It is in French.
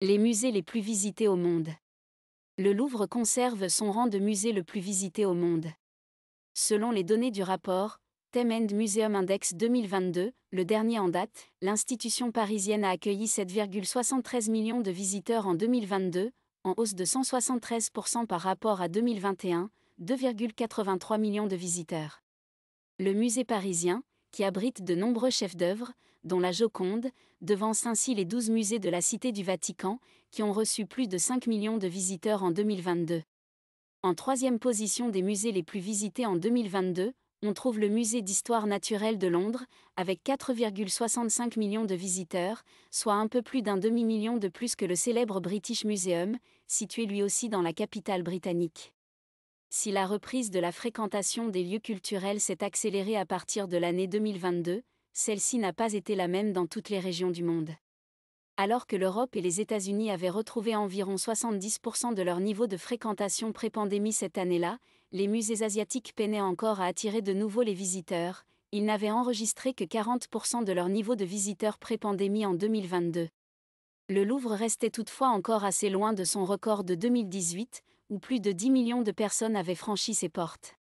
Les musées les plus visités au monde. Le Louvre conserve son rang de musée le plus visité au monde. Selon les données du rapport Time and Museum Index 2022, le dernier en date, l'institution parisienne a accueilli 7,73 millions de visiteurs en 2022, en hausse de 173% par rapport à 2021, 2,83 millions de visiteurs. Le musée parisien, qui abrite de nombreux chefs-d'œuvre, dont la Joconde, devance ainsi les 12 musées de la Cité du Vatican, qui ont reçu plus de 5 millions de visiteurs en 2022. En troisième position des musées les plus visités en 2022, on trouve le Musée d'histoire naturelle de Londres, avec 4,65 millions de visiteurs, soit un peu plus d'un demi-million de plus que le célèbre British Museum, situé lui aussi dans la capitale britannique. Si la reprise de la fréquentation des lieux culturels s'est accélérée à partir de l'année 2022, celle-ci n'a pas été la même dans toutes les régions du monde. Alors que l'Europe et les États-Unis avaient retrouvé environ 70% de leur niveau de fréquentation pré-pandémie cette année-là, les musées asiatiques peinaient encore à attirer de nouveau les visiteurs, ils n'avaient enregistré que 40% de leur niveau de visiteurs pré-pandémie en 2022. Le Louvre restait toutefois encore assez loin de son record de 2018, où plus de 10 millions de personnes avaient franchi ses portes.